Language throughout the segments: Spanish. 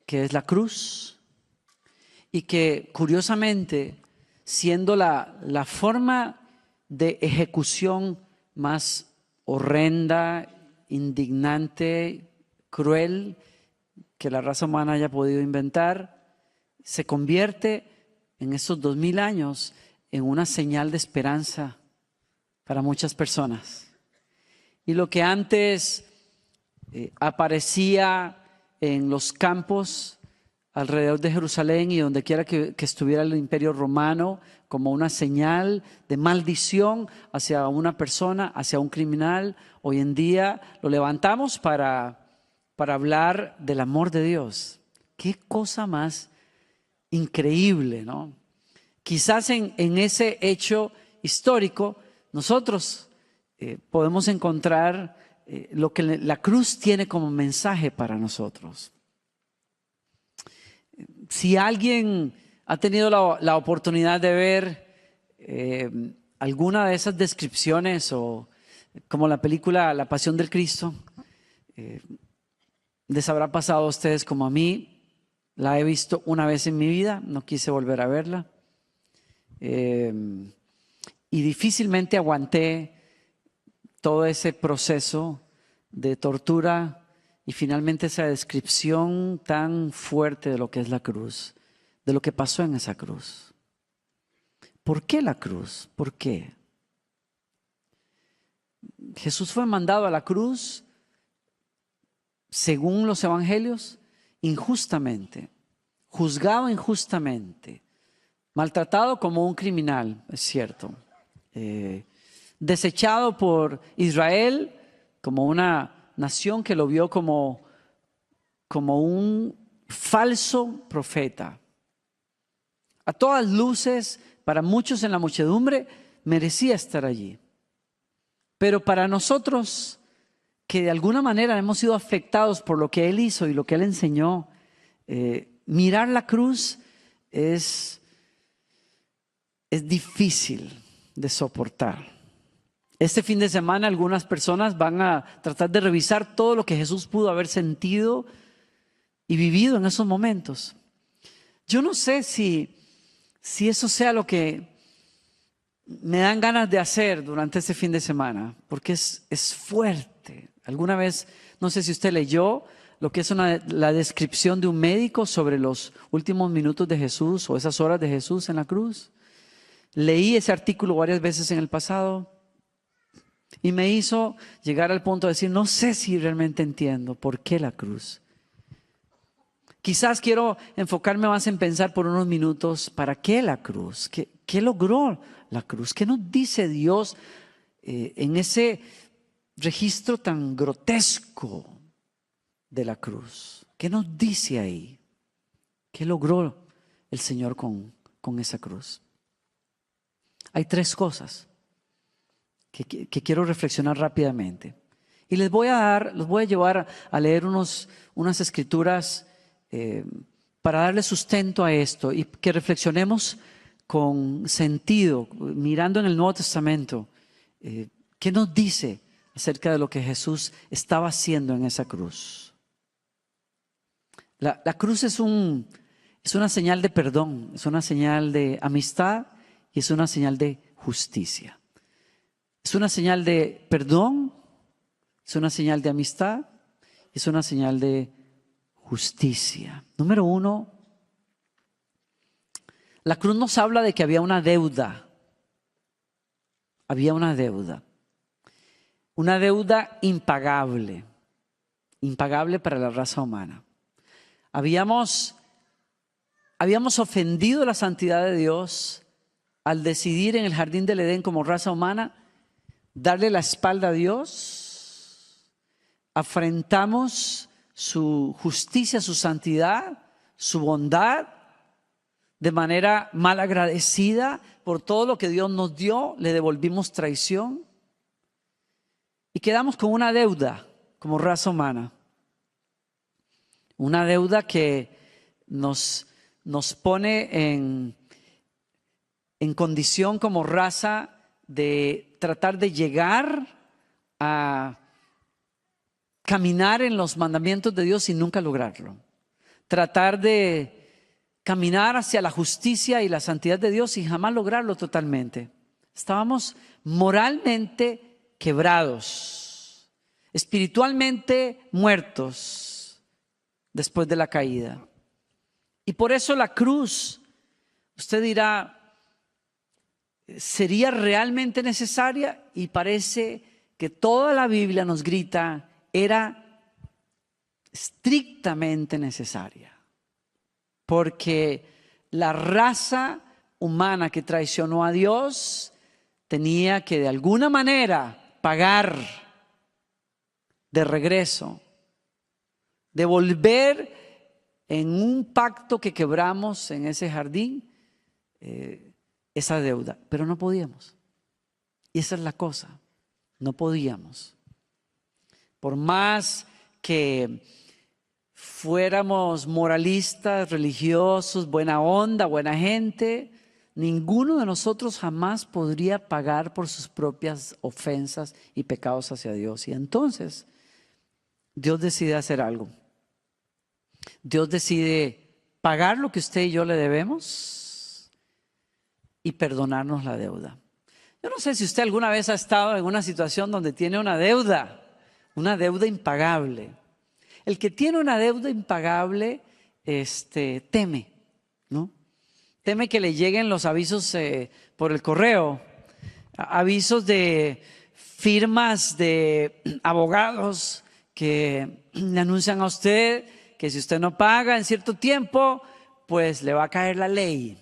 que es la cruz, y que curiosamente, siendo la forma de ejecución más horrenda, indignante, cruel que la raza humana haya podido inventar, se convierte en estos 2000 años en una señal de esperanza para muchas personas. Y lo que antes aparecía en los campos alrededor de Jerusalén y donde quiera que estuviera el Imperio Romano, como una señal de maldición hacia una persona, hacia un criminal, hoy en día lo levantamos para hablar del amor de Dios. Qué cosa más increíble, ¿no? Quizás en ese hecho histórico nosotros podemos encontrar lo que la cruz tiene como mensaje para nosotros. Si alguien ha tenido la oportunidad de ver alguna de esas descripciones, o como la película La Pasión del Cristo, les habrá pasado a ustedes como a mí. La he visto una vez en mi vida, no quise volver a verla. Y difícilmente aguanté todo ese proceso de tortura y finalmente esa descripción tan fuerte de lo que es la cruz, de lo que pasó en esa cruz. ¿Por qué la cruz? ¿Por qué? Jesús fue mandado a la cruz, según los evangelios, injustamente, juzgado injustamente, maltratado como un criminal, es cierto, desechado por Israel como una nación que lo vio como un falso profeta. A todas luces, para muchos en la muchedumbre, merecía estar allí. Pero para nosotros, que de alguna manera hemos sido afectados por lo que Él hizo y lo que Él enseñó, mirar la cruz es difícil de soportar. Este fin de semana algunas personas van a tratar de revisar todo lo que Jesús pudo haber sentido y vivido en esos momentos. Yo no sé si eso sea lo que me dan ganas de hacer durante este fin de semana, porque es fuerte. Alguna vez, no sé si usted leyó lo que es la descripción de un médico sobre los últimos minutos de Jesús o esas horas de Jesús en la cruz. Leí ese artículo varias veces en el pasado y me hizo llegar al punto de decir, no sé si realmente entiendo por qué la cruz. Quizás quiero enfocarme más en pensar por unos minutos, ¿para qué la cruz? ¿Qué logró la cruz? ¿Qué nos dice Dios en ese registro tan grotesco de la cruz? ¿Qué nos dice ahí? ¿Qué logró el Señor con esa cruz? Hay tres cosas que quiero reflexionar rápidamente. Y los voy a llevar a leer unas escrituras para darle sustento a esto y que reflexionemos con sentido, mirando en el Nuevo Testamento, ¿qué nos dice acerca de lo que Jesús estaba haciendo en esa cruz? La cruz es una señal de perdón, es una señal de amistad y es una señal de justicia. Es una señal de perdón, es una señal de amistad, es una señal de justicia. Número uno, la cruz nos habla de que había una deuda. Había una deuda impagable para la raza humana. Habíamos ofendido la santidad de Dios al decidir en el jardín del Edén como raza humana darle la espalda a Dios. Afrentamos su justicia, su santidad, su bondad de manera mal agradecida por todo lo que Dios nos dio. Le devolvimos traición y quedamos con una deuda como raza humana. Una deuda que nos pone en condición como raza de tratar de llegar a caminar en los mandamientos de Dios y nunca lograrlo. tratar de caminar hacia la justicia y la santidad de Dios y jamás lograrlo totalmente. Estábamos moralmente quebrados, espiritualmente muertos después de la caída. Y por eso la cruz, usted dirá, ¿sería realmente necesaria? Y parece que toda la Biblia nos grita, era estrictamente necesaria. Porque la raza humana que traicionó a Dios tenía que de alguna manera pagar de regreso, devolver en un pacto que quebramos en ese jardín esa deuda, pero no podíamos. Y esa es la cosa, no podíamos. Por más que fuéramos moralistas, religiosos, buena onda, buena gente, ninguno de nosotros jamás podría pagar por sus propias ofensas y pecados hacia Dios. Y entonces Dios decide hacer algo. Dios decide pagar lo que usted y yo le debemos y perdonarnos la deuda. Yo no sé si usted alguna vez ha estado en una situación donde tiene una deuda impagable. El que tiene una deuda impagable teme, ¿no? Teme que le lleguen los avisos por el correo, avisos de firmas de abogados que le anuncian a usted que si usted no paga en cierto tiempo, pues le va a caer la ley,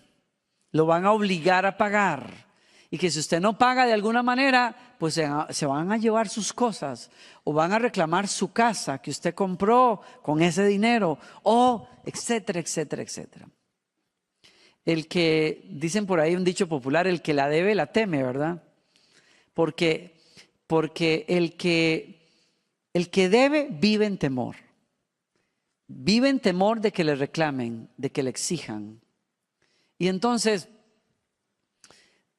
lo van a obligar a pagar. Y que si usted no paga de alguna manera, pues se van a llevar sus cosas o van a reclamar su casa que usted compró con ese dinero, o etcétera, etcétera, etcétera. El que, dicen por ahí un dicho popular, el que la debe la teme, ¿verdad? Porque el que debe vive en temor. Vive en temor de que le reclamen, de que le exijan. Y entonces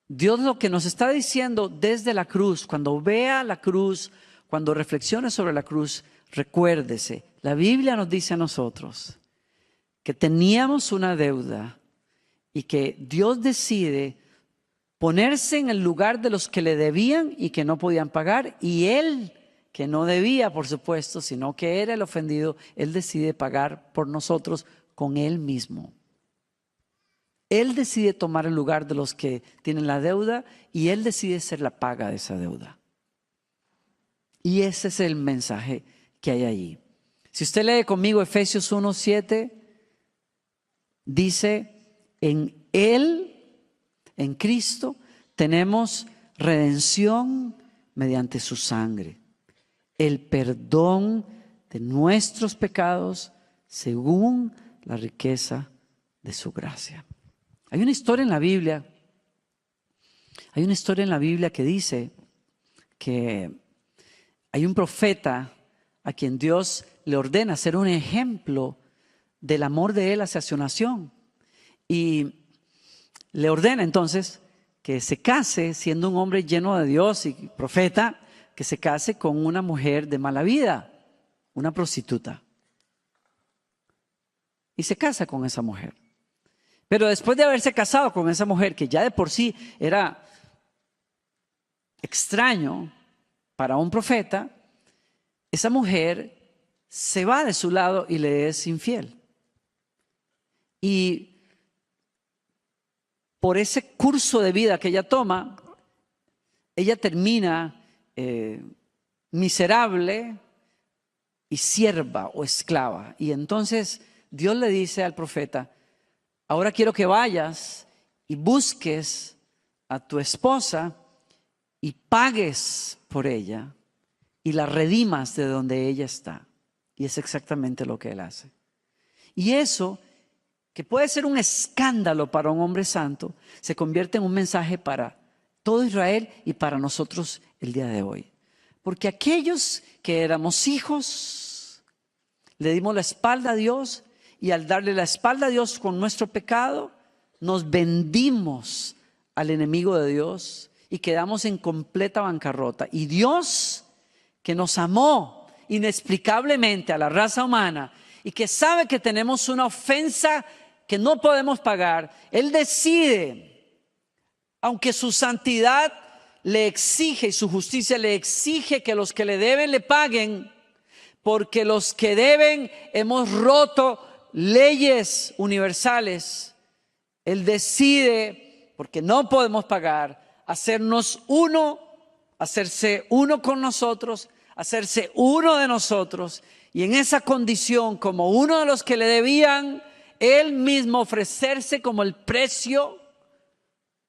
Dios lo que nos está diciendo desde la cruz, cuando vea la cruz, cuando reflexione sobre la cruz, recuérdese, la Biblia nos dice a nosotros que teníamos una deuda y que Dios decide ponerse en el lugar de los que le debían y que no podían pagar, y Él, que no debía, por supuesto, sino que era el ofendido, Él decide pagar por nosotros con Él mismo. Él decide tomar el lugar de los que tienen la deuda y Él decide ser la paga de esa deuda. Y ese es el mensaje que hay allí. Si usted lee conmigo Efesios 1:7, dice, en Él, en Cristo, tenemos redención mediante su sangre, el perdón de nuestros pecados según la riqueza de su gracia. Hay una historia en la Biblia que dice que hay un profeta a quien Dios le ordena ser un ejemplo del amor de Él hacia su nación. Y le ordena entonces que se case, siendo un hombre lleno de Dios y profeta, que se case con una mujer de mala vida, una prostituta. Y se casa con esa mujer. Pero después de haberse casado con esa mujer, que ya de por sí era extraño para un profeta, esa mujer se va de su lado y le es infiel. Y por ese curso de vida que ella toma, ella termina miserable y sierva o esclava. Y entonces Dios le dice al profeta, ahora quiero que vayas y busques a tu esposa y pagues por ella y la redimas de donde ella está. Y es exactamente lo que él hace. Y eso, que puede ser un escándalo para un hombre santo, se convierte en un mensaje para todo Israel y para nosotros el día de hoy. Porque aquellos que éramos hijos, le dimos la espalda a Dios, y al darle la espalda a Dios con nuestro pecado, nos vendimos al enemigo de Dios y quedamos en completa bancarrota. Y Dios, que nos amó inexplicablemente a la raza humana y que sabe que tenemos una ofensa que no podemos pagar, Él decide, aunque su santidad le exige y su justicia le exige que los que le deben le paguen, porque los que deben hemos roto leyes universales. Él decide, porque no podemos pagar, hacernos uno, hacerse uno con nosotros, hacerse uno de nosotros, y en esa condición, como uno de los que le debían, Él mismo ofrecerse como el precio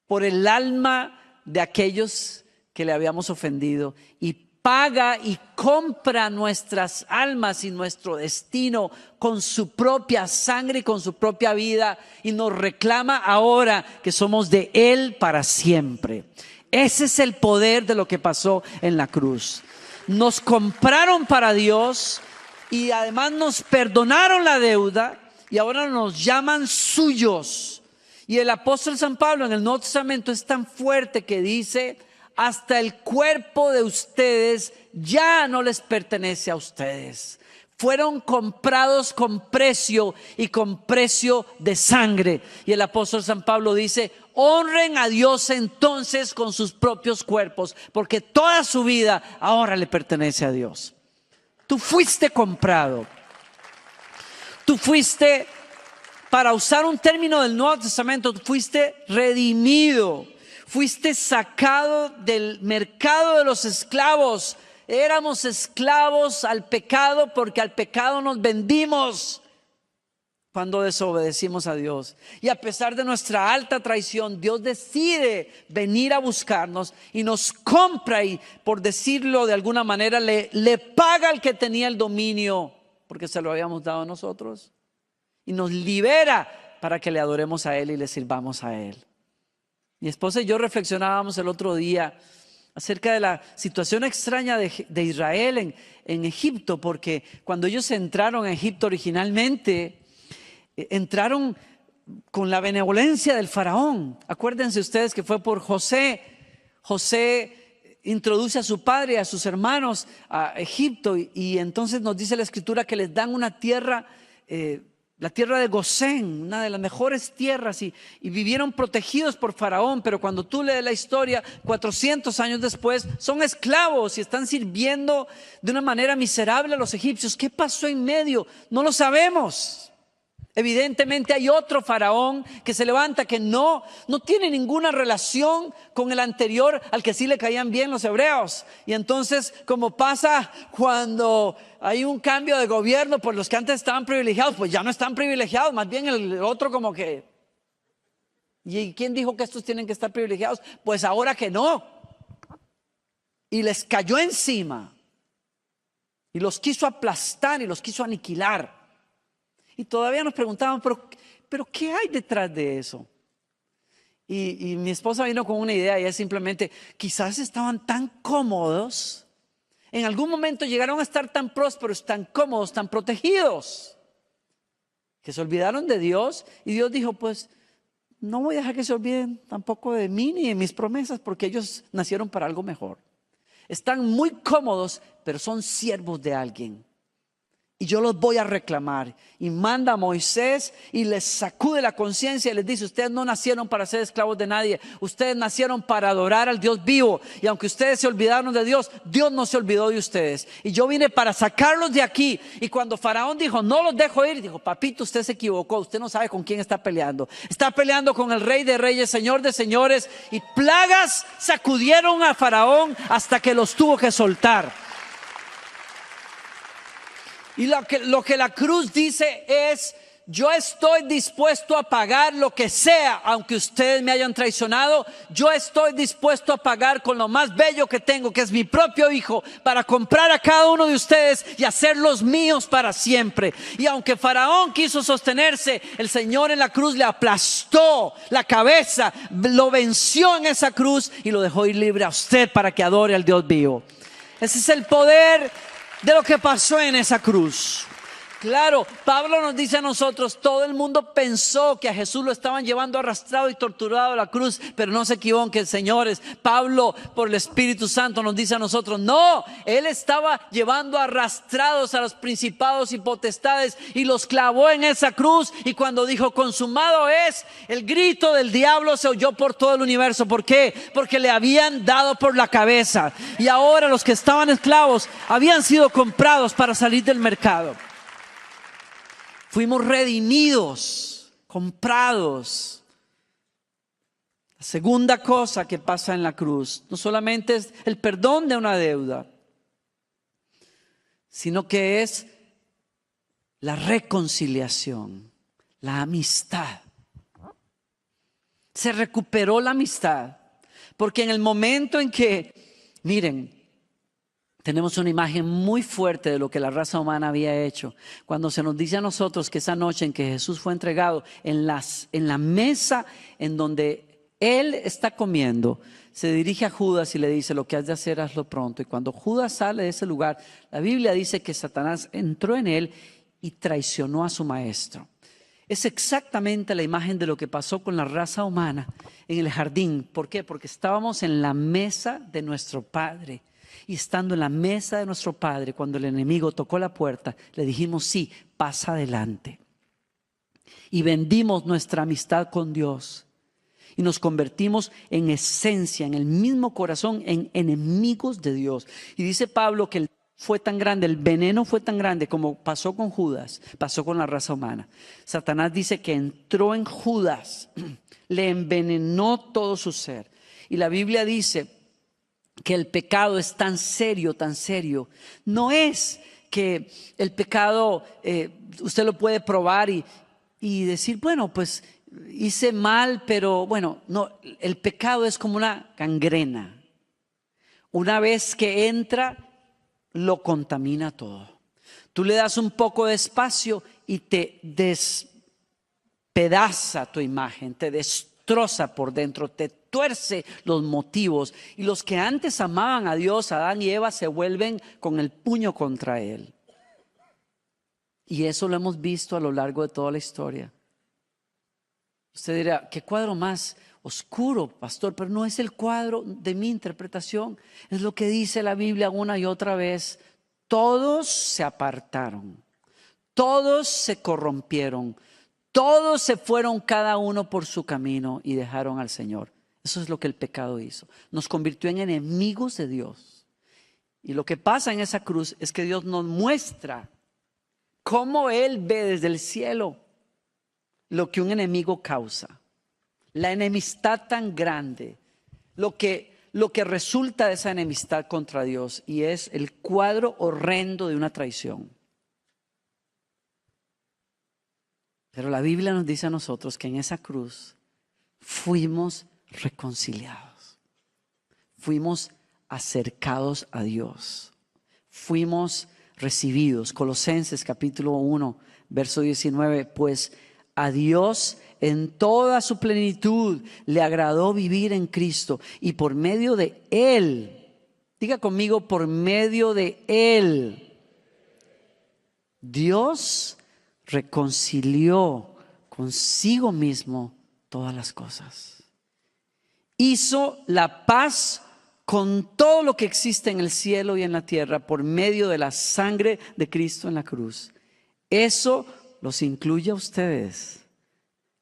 por el alma de aquellos que le habíamos ofendido, y paga y compra nuestras almas y nuestro destino con su propia sangre y con su propia vida, y nos reclama ahora que somos de Él para siempre. Ese es el poder de lo que pasó en la cruz. Nos compraron para Dios y además nos perdonaron la deuda y ahora nos llaman suyos. Y el apóstol San Pablo en el Nuevo Testamento es tan fuerte que dice: hasta el cuerpo de ustedes ya no les pertenece a ustedes. Fueron comprados con precio y con precio de sangre. Y el apóstol San Pablo dice: honren a Dios entonces con sus propios cuerpos, porque toda su vida ahora le pertenece a Dios. Tú fuiste comprado. Tú fuiste, para usar un término del Nuevo Testamento, fuiste redimido. Fuiste sacado del mercado de los esclavos. Éramos esclavos al pecado porque al pecado nos vendimos cuando desobedecimos a Dios. Y a pesar de nuestra alta traición, Dios decide venir a buscarnos y nos compra, y por decirlo de alguna manera le paga al que tenía el dominio, porque se lo habíamos dado a nosotros, y nos libera para que le adoremos a Él y le sirvamos a Él. Mi esposa y yo reflexionábamos el otro día acerca de la situación extraña de Israel en Egipto, porque cuando ellos entraron a Egipto originalmente, entraron con la benevolencia del faraón. Acuérdense ustedes que fue por José. José introduce a su padre y a sus hermanos a Egipto, y entonces nos dice la Escritura que les dan una tierra, la tierra de Gosén, una de las mejores tierras, y vivieron protegidos por Faraón. Pero cuando tú lees la historia, 400 años después, son esclavos y están sirviendo de una manera miserable a los egipcios. ¿Qué pasó en medio? No lo sabemos. Evidentemente hay otro faraón que se levanta que no tiene ninguna relación con el anterior, al que sí le caían bien los hebreos. Y entonces, como pasa cuando hay un cambio de gobierno, pues los que antes estaban privilegiados, pues ya no están privilegiados. Más bien el otro como que: ¿y quién dijo que estos tienen que estar privilegiados? Pues ahora que no. Y les cayó encima y los quiso aplastar y los quiso aniquilar. Y todavía nos preguntaban, pero ¿qué hay detrás de eso? Y mi esposa vino con una idea, y es simplemente: quizás estaban tan cómodos, en algún momento llegaron a estar tan prósperos, tan cómodos, tan protegidos, que se olvidaron de Dios. Y Dios dijo: pues no voy a dejar que se olviden tampoco de mí ni de mis promesas, porque ellos nacieron para algo mejor. Están muy cómodos, pero son siervos de alguien, y yo los voy a reclamar. Y manda a Moisés y les sacude la conciencia y les dice: ustedes no nacieron para ser esclavos de nadie, ustedes nacieron para adorar al Dios vivo. Y aunque ustedes se olvidaron de Dios, Dios no se olvidó de ustedes. Y yo vine para sacarlos de aquí. Y cuando Faraón dijo: no los dejo ir, dijo: papito, usted se equivocó, usted no sabe con quién está peleando. Está peleando con el Rey de Reyes, Señor de Señores. Y plagas sacudieron a Faraón hasta que los tuvo que soltar. Y lo que la cruz dice es: yo estoy dispuesto a pagar lo que sea, aunque ustedes me hayan traicionado. Yo estoy dispuesto a pagar con lo más bello que tengo, que es mi propio hijo, para comprar a cada uno de ustedes y hacerlos míos para siempre. Y aunque Faraón quiso sostenerse, el Señor en la cruz le aplastó la cabeza, lo venció en esa cruz y lo dejó ir libre a usted para que adore al Dios vivo. Ese es el poder de lo que pasó en esa cruz. Claro, Pablo nos dice a nosotros, todo el mundo pensó que a Jesús lo estaban llevando arrastrado y torturado a la cruz, pero no se equivoquen, señores. Pablo, por el Espíritu Santo, nos dice a nosotros, no, él estaba llevando arrastrados a los principados y potestades y los clavó en esa cruz. Y cuando dijo consumado es, el grito del diablo se oyó por todo el universo. ¿Por qué? Porque le habían dado por la cabeza y ahora los que estaban esclavos habían sido comprados para salir del mercado. Fuimos redimidos, comprados. La segunda cosa que pasa en la cruz no solamente es el perdón de una deuda, sino que es la reconciliación, la amistad. Se recuperó la amistad, porque en el momento en que, miren, tenemos una imagen muy fuerte de lo que la raza humana había hecho. Cuando se nos dice a nosotros que esa noche en que Jesús fue entregado, en la mesa en donde Él está comiendo, se dirige a Judas y le dice, lo que has de hacer, hazlo pronto. Y cuando Judas sale de ese lugar, la Biblia dice que Satanás entró en él y traicionó a su maestro. Es exactamente la imagen de lo que pasó con la raza humana en el jardín. ¿Por qué? Porque estábamos en la mesa de nuestro Padre. Y estando en la mesa de nuestro Padre, cuando el enemigo tocó la puerta, le dijimos, sí, pasa adelante. Y vendimos nuestra amistad con Dios. Y nos convertimos en esencia, en el mismo corazón, en enemigos de Dios. Y dice Pablo que fue tan grande, el veneno fue tan grande como pasó con Judas, pasó con la raza humana. Satanás dice que entró en Judas, le envenenó todo su ser. Y la Biblia dice que el pecado es tan serio, tan serio. No es que el pecado usted lo puede probar y decir, bueno, pues hice mal, pero bueno, no, el pecado es como una gangrena. Una vez que entra, lo contamina todo. Tú le das un poco de espacio y te despedaza tu imagen, te destroza por dentro, te tuerce los motivos. Y los que antes amaban a Dios, Adán y Eva, se vuelven con el puño contra Él. Y eso lo hemos visto a lo largo de toda la historia. Usted dirá, ¿qué cuadro más oscuro, pastor? Pero no es el cuadro de mi interpretación. Es lo que dice la Biblia una y otra vez. Todos se apartaron. Todos se corrompieron. Todos se fueron cada uno por su camino y dejaron al Señor. Eso es lo que el pecado hizo. Nos convirtió en enemigos de Dios. Y lo que pasa en esa cruz es que Dios nos muestra cómo Él ve desde el cielo lo que un enemigo causa. La enemistad tan grande, lo que resulta de esa enemistad contra Dios, y es el cuadro horrendo de una traición. Pero la Biblia nos dice a nosotros que en esa cruz fuimos reconciliados, fuimos acercados a Dios, fuimos recibidos. Colosenses capítulo 1, verso 19, pues a Dios en toda su plenitud le agradó vivir en Cristo y por medio de Él, diga conmigo, por medio de Él, Dios reconcilió consigo mismo todas las cosas. Hizo la paz con todo lo que existe en el cielo y en la tierra por medio de la sangre de Cristo en la cruz. Eso los incluye a ustedes,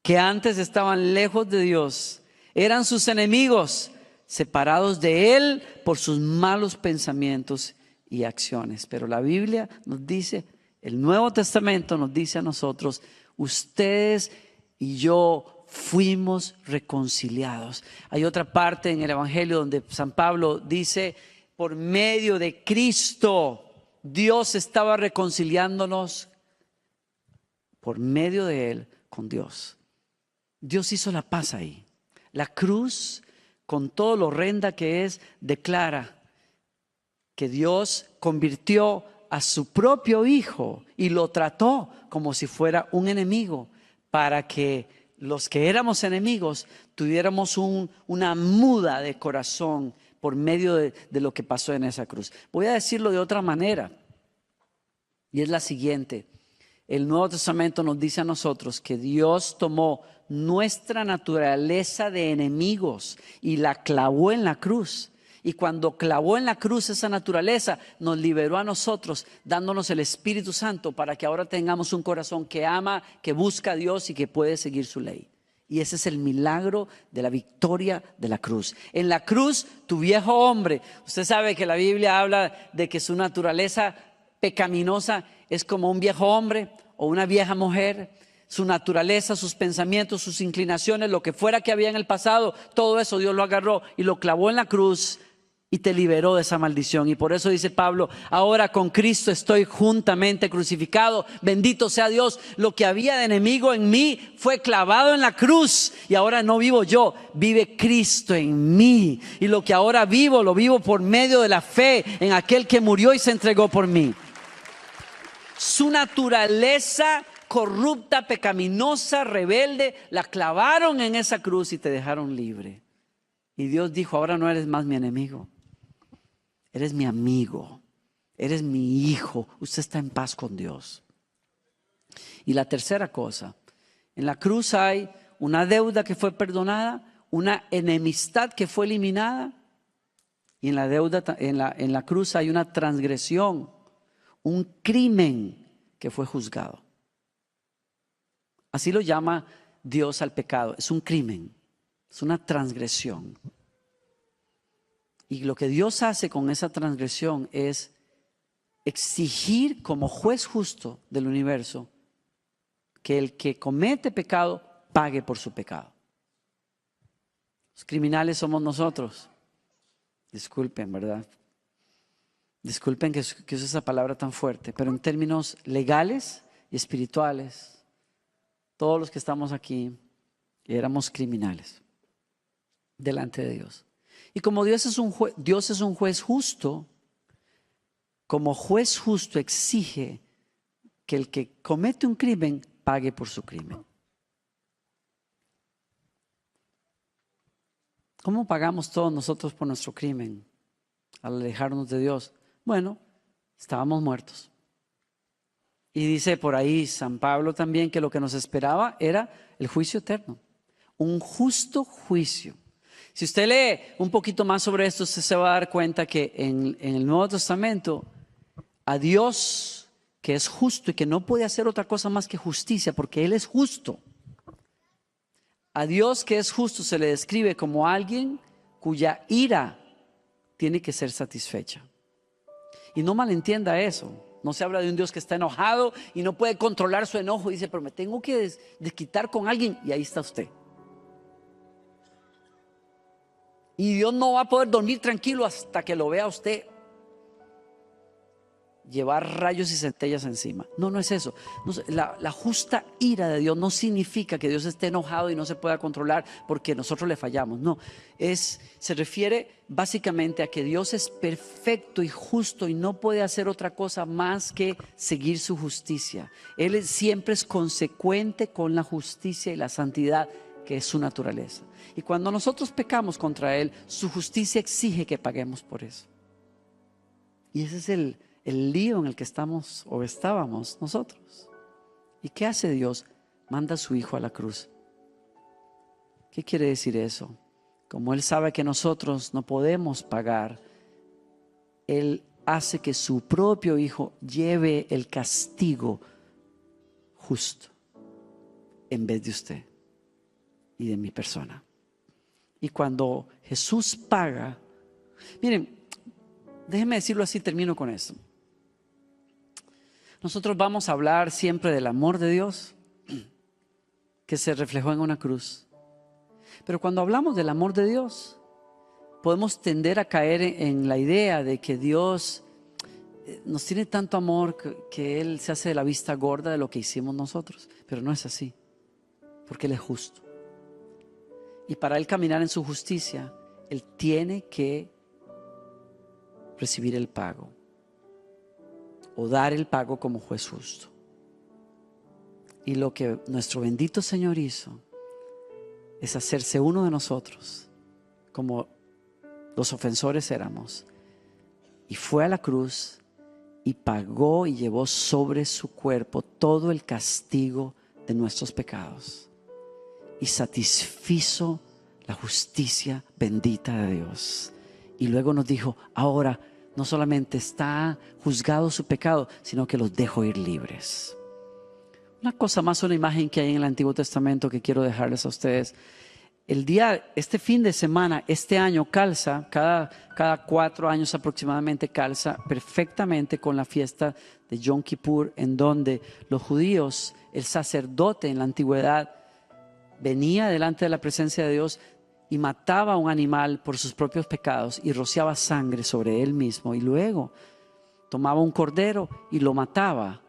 que antes estaban lejos de Dios, eran sus enemigos, separados de Él por sus malos pensamientos y acciones. Pero la Biblia nos dice, el Nuevo Testamento nos dice a nosotros, ustedes y yo fuimos reconciliados. Hay otra parte en el Evangelio donde San Pablo dice, por medio de Cristo, Dios estaba reconciliándonos por medio de Él con Dios. Dios hizo la paz ahí. La cruz, con todo lo horrenda que es, declara que Dios convirtió a su propio Hijo y lo trató como si fuera un enemigo, para que los que éramos enemigos tuviéramos una muda de corazón por medio de lo que pasó en esa cruz. Voy a decirlo de otra manera, y es la siguiente. El Nuevo Testamento nos dice a nosotros que Dios tomó nuestra naturaleza de enemigos y la clavó en la cruz. Y cuando clavó en la cruz esa naturaleza, nos liberó a nosotros, dándonos el Espíritu Santo para que ahora tengamos un corazón que ama, que busca a Dios y que puede seguir su ley. Y ese es el milagro de la victoria de la cruz. En la cruz, tu viejo hombre, usted sabe que la Biblia habla de que su naturaleza pecaminosa es como un viejo hombre o una vieja mujer. Su naturaleza, sus pensamientos, sus inclinaciones, lo que fuera que había en el pasado, todo eso Dios lo agarró y lo clavó en la cruz y te liberó de esa maldición. Y por eso dice Pablo: ahora con Cristo estoy juntamente crucificado. Bendito sea Dios. Lo que había de enemigo en mí fue clavado en la cruz. Y ahora no vivo yo, vive Cristo en mí. Y lo que ahora vivo, lo vivo por medio de la fe en aquel que murió y se entregó por mí. Su naturaleza corrupta, pecaminosa, rebelde, la clavaron en esa cruz y te dejaron libre. Y Dios dijo: ahora no eres más mi enemigo, eres mi amigo, eres mi hijo. Usted está en paz con Dios. Y la tercera cosa, en la cruz hay una deuda que fue perdonada, una enemistad que fue eliminada, y en la cruz hay una transgresión, un crimen que fue juzgado. Así lo llama Dios al pecado. Es un crimen, es una transgresión. Y lo que Dios hace con esa transgresión es exigir como juez justo del universo que el que comete pecado pague por su pecado. Los criminales somos nosotros. Disculpen, ¿verdad? Disculpen que use esa palabra tan fuerte, pero en términos legales y espirituales, todos los que estamos aquí éramos criminales delante de Dios. Y como Dios es un juez justo, como juez justo exige que el que comete un crimen pague por su crimen. ¿Cómo pagamos todos nosotros por nuestro crimen al alejarnos de Dios? Bueno, estábamos muertos. Y dice por ahí San Pablo también que lo que nos esperaba era el juicio eterno, un justo juicio. Si usted lee un poquito más sobre esto, usted se va a dar cuenta que en el Nuevo Testamento a Dios, que es justo y que no puede hacer otra cosa más que justicia, porque Él es justo. A Dios, que es justo, se le describe como alguien cuya ira tiene que ser satisfecha. Y no malentienda eso. No se habla de un Dios que está enojado y no puede controlar su enojo. Dice: pero me tengo que desquitar con alguien, y ahí está usted. Y Dios no va a poder dormir tranquilo hasta que lo vea a usted llevar rayos y centellas encima. No, no es eso. No, la justa ira de Dios no significa que Dios esté enojado y no se pueda controlar porque nosotros le fallamos. No, se refiere básicamente a que Dios es perfecto y justo y no puede hacer otra cosa más que seguir su justicia. Él siempre es consecuente con la justicia y la santidad que es su naturaleza. Y cuando nosotros pecamos contra Él, su justicia exige que paguemos por eso. Y ese es el lío en el que estamos o estábamos nosotros. ¿Y qué hace Dios? Manda a su Hijo a la cruz. ¿Qué quiere decir eso? Como Él sabe que nosotros no podemos pagar, Él hace que su propio Hijo lleve el castigo justo en vez de usted y de mi persona. Y cuando Jesús paga, miren, déjenme decirlo así, termino con esto. Nosotros vamos a hablar siempre del amor de Dios que se reflejó en una cruz. Pero cuando hablamos del amor de Dios, podemos tender a caer en la idea de que Dios nos tiene tanto amor que Él se hace de la vista gorda de lo que hicimos nosotros. Pero no es así, porque Él es justo. Y para Él caminar en su justicia, Él tiene que recibir el pago o dar el pago como juez justo. Y lo que nuestro bendito Señor hizo es hacerse uno de nosotros, como los ofensores éramos, y fue a la cruz y pagó y llevó sobre su cuerpo todo el castigo de nuestros pecados y satisfizo la justicia bendita de Dios. Y luego nos dijo, ahora no solamente está juzgado su pecado, sino que los dejo ir libres. Una cosa más, una imagen que hay en el Antiguo Testamento que quiero dejarles a ustedes. Este fin de semana, este año calza, cada 4 años aproximadamente calza perfectamente con la fiesta de Yom Kippur, en donde los judíos, el sacerdote en la antigüedad, venía delante de la presencia de Dios y mataba a un animal por sus propios pecados y rociaba sangre sobre él mismo, y luego tomaba un cordero y lo mataba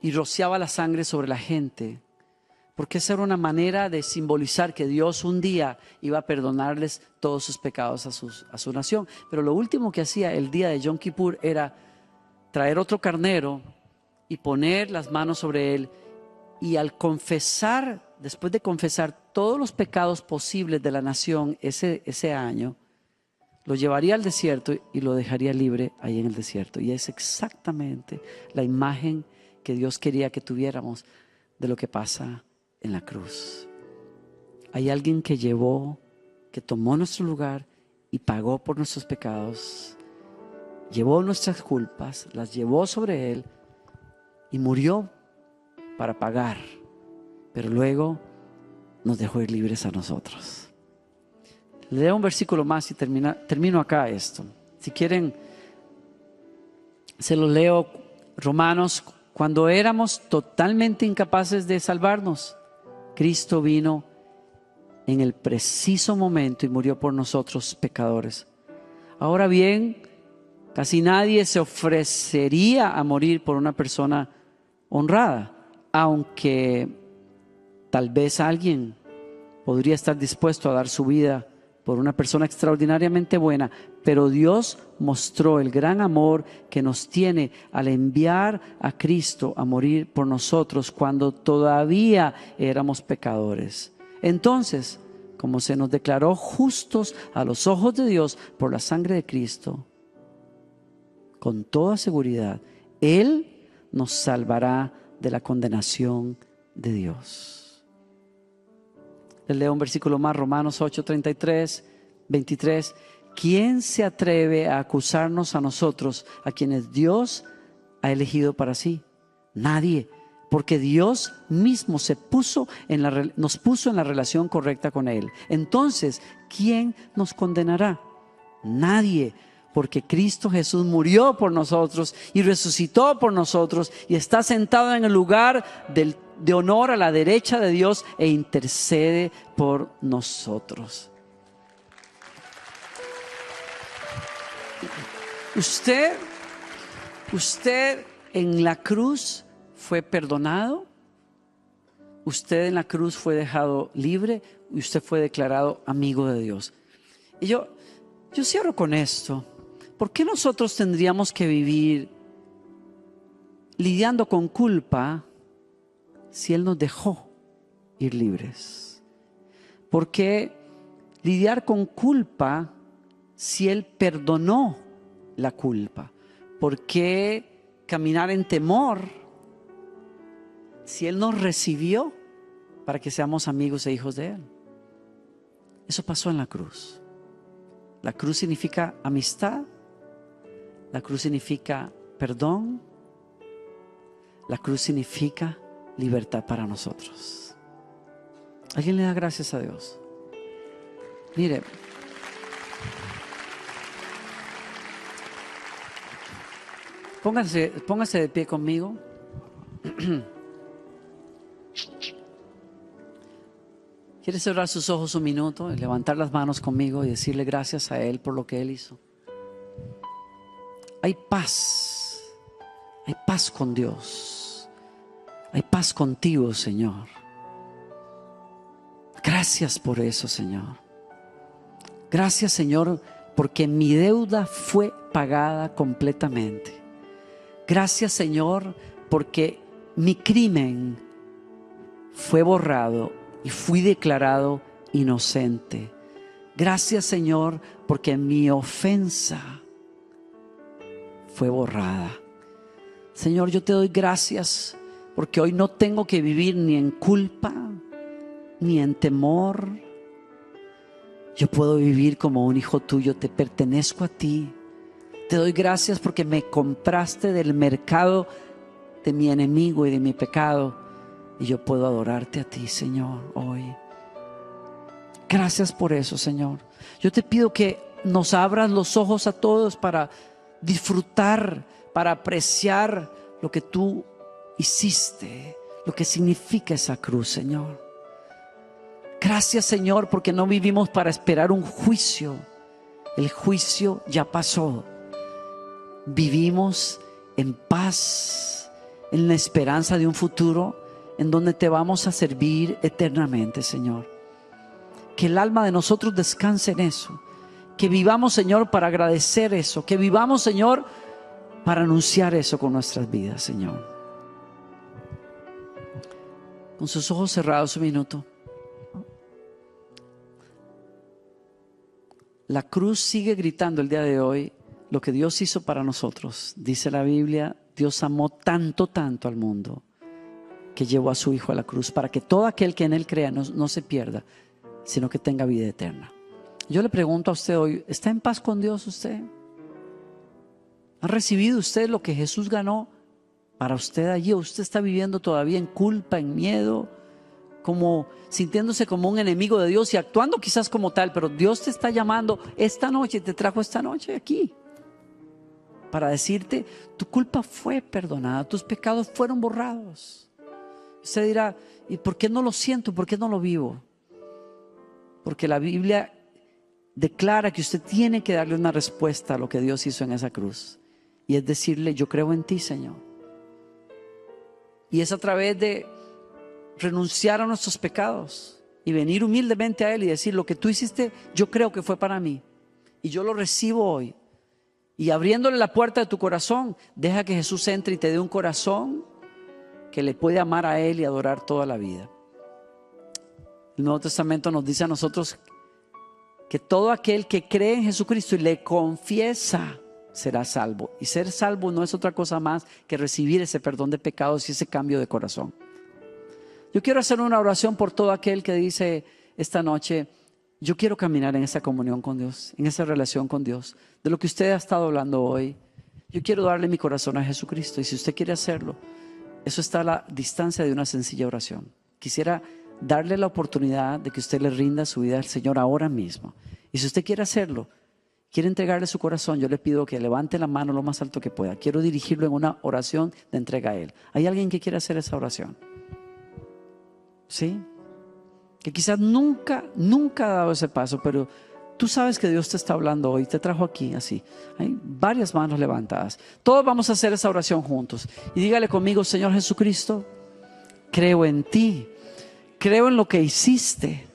y rociaba la sangre sobre la gente, porque esa era una manera de simbolizar que Dios un día iba a perdonarles todos sus pecados a su nación. Pero lo último que hacía el día de Yom Kippur era traer otro carnero y poner las manos sobre él, y al confesar, después de confesar todos los pecados posibles de la nación ese año, lo llevaría al desierto y lo dejaría libre ahí en el desierto. Y es exactamente la imagen que Dios quería que tuviéramos de lo que pasa en la cruz. Hay alguien que tomó nuestro lugar y pagó por nuestros pecados, llevó nuestras culpas, las llevó sobre él y murió para pagar, pero luego nos dejó ir libres a nosotros. Leo un versículo más y termino acá esto. Si quieren, se lo leo. Romanos: cuando éramos totalmente incapaces de salvarnos, Cristo vino en el preciso momento y murió por nosotros pecadores. Ahora bien, casi nadie se ofrecería a morir por una persona honrada, aunque tal vez alguien podría estar dispuesto a dar su vida por una persona extraordinariamente buena, pero Dios mostró el gran amor que nos tiene al enviar a Cristo a morir por nosotros cuando todavía éramos pecadores. Entonces, como se nos declaró justos a los ojos de Dios por la sangre de Cristo, con toda seguridad, Él nos salvará de la condenación de Dios. Les leo un versículo más, Romanos 8, 33, 23. ¿Quién se atreve a acusarnos a nosotros, a quienes Dios ha elegido para sí? Nadie, porque Dios mismo nos puso en la relación correcta con Él. Entonces, ¿quién nos condenará? Nadie, porque Cristo Jesús murió por nosotros y resucitó por nosotros y está sentado en el lugar de honor a la derecha de Dios e intercede por nosotros. Usted en la cruz fue perdonado, usted en la cruz fue dejado libre y usted fue declarado amigo de Dios. Y yo cierro con esto. ¿Por qué nosotros tendríamos que vivir lidiando con culpa si Él nos dejó ir libres? ¿Por qué lidiar con culpa si Él perdonó la culpa? ¿Por qué caminar en temor si Él nos recibió para que seamos amigos e hijos de Él? Eso pasó en la cruz. La cruz significa amistad. La cruz significa perdón. La cruz significa libertad para nosotros. ¿Alguien le da gracias a Dios? Mire, póngase de pie conmigo. ¿Quiere cerrar sus ojos un minuto y levantar las manos conmigo y decirle gracias a Él por lo que Él hizo? Hay paz con Dios, hay paz contigo, Señor. Gracias por eso, Señor. Gracias, Señor, porque mi deuda fue pagada completamente. Gracias, Señor, porque mi crimen fue borrado y fui declarado inocente. Gracias, Señor, porque mi ofensa fue borrada. Señor, yo te doy gracias porque hoy no tengo que vivir ni en culpa, ni en temor. Yo puedo vivir como un hijo tuyo, te pertenezco a ti. Te doy gracias porque me compraste del mercado de mi enemigo y de mi pecado. Y yo puedo adorarte a ti, Señor, hoy. Gracias por eso, Señor. Yo te pido que nos abras los ojos a todos para disfrutar, para apreciar lo que tú hiciste, lo que significa esa cruz, Señor. Gracias, Señor, porque no vivimos para esperar un juicio. El juicio ya pasó. Vivimos en paz, en la esperanza de un futuro en donde te vamos a servir eternamente, Señor. Que el alma de nosotros descanse en eso. Que vivamos, Señor, para agradecer eso. Que vivamos, Señor, para anunciar eso con nuestras vidas, Señor. Con sus ojos cerrados un minuto. La cruz sigue gritando el día de hoy lo que Dios hizo para nosotros. Dice la Biblia, Dios amó tanto, tanto al mundo que llevó a su Hijo a la cruz para que todo aquel que en Él crea no se pierda, sino que tenga vida eterna. Yo le pregunto a usted hoy, ¿está en paz con Dios usted? ¿Ha recibido usted lo que Jesús ganó para usted allí? ¿O usted está viviendo todavía en culpa, en miedo, como sintiéndose como un enemigo de Dios y actuando quizás como tal? Pero Dios te está llamando esta noche, te trajo esta noche aquí para decirte, tu culpa fue perdonada, tus pecados fueron borrados. Usted dirá, ¿y por qué no lo siento? ¿Por qué no lo vivo? Porque la Biblia declara que usted tiene que darle una respuesta a lo que Dios hizo en esa cruz. Y es decirle, yo creo en ti, Señor. Y es a través de renunciar a nuestros pecados y venir humildemente a Él y decir, lo que tú hiciste, yo creo que fue para mí. Y yo lo recibo hoy. Y abriéndole la puerta de tu corazón, deja que Jesús entre y te dé un corazón que le puede amar a Él y adorar toda la vida. El Nuevo Testamento nos dice a nosotros que todo aquel que cree en Jesucristo y le confiesa será salvo. Y ser salvo no es otra cosa más que recibir ese perdón de pecados y ese cambio de corazón. Yo quiero hacer una oración por todo aquel que dice esta noche, yo quiero caminar en esa comunión con Dios, en esa relación con Dios, de lo que usted ha estado hablando hoy. Yo quiero darle mi corazón a Jesucristo y si usted quiere hacerlo, eso está a la distancia de una sencilla oración. Quisiera darle la oportunidad de que usted le rinda su vida al Señor ahora mismo. Y si usted quiere hacerlo, quiere entregarle su corazón, yo le pido que levante la mano lo más alto que pueda. Quiero dirigirlo en una oración de entrega a Él. ¿Hay alguien que quiera hacer esa oración? ¿Sí? Que quizás nunca ha dado ese paso, pero tú sabes que Dios te está hablando hoy, te trajo aquí así. Hay varias manos levantadas. Todos vamos a hacer esa oración juntos. Y dígale conmigo, Señor Jesucristo, creo en ti, creo en lo que hiciste,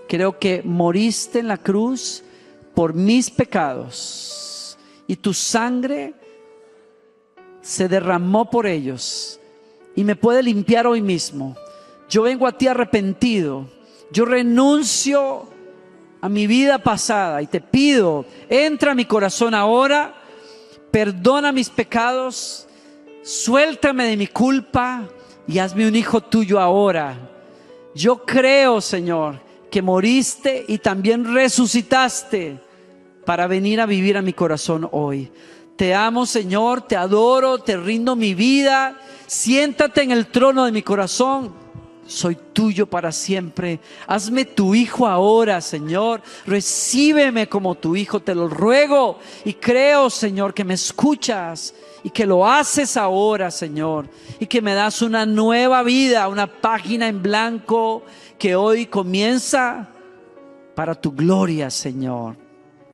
creo que moriste en la cruz por mis pecados y tu sangre se derramó por ellos y me puede limpiar hoy mismo. Yo vengo a ti arrepentido, yo renuncio a mi vida pasada y te pido, entra a mi corazón ahora, perdona mis pecados, suéltame de mi culpa y hazme un hijo tuyo ahora. Yo creo, Señor, que moriste y también resucitaste para venir a vivir a mi corazón hoy. Te amo, Señor, te adoro, te rindo mi vida. Siéntate en el trono de mi corazón. Soy tuyo para siempre. Hazme tu hijo ahora, Señor. Recíbeme como tu hijo, te lo ruego. Y creo, Señor, que me escuchas y que lo haces ahora, Señor. Y que me das una nueva vida, una página en blanco que hoy comienza para tu gloria, Señor.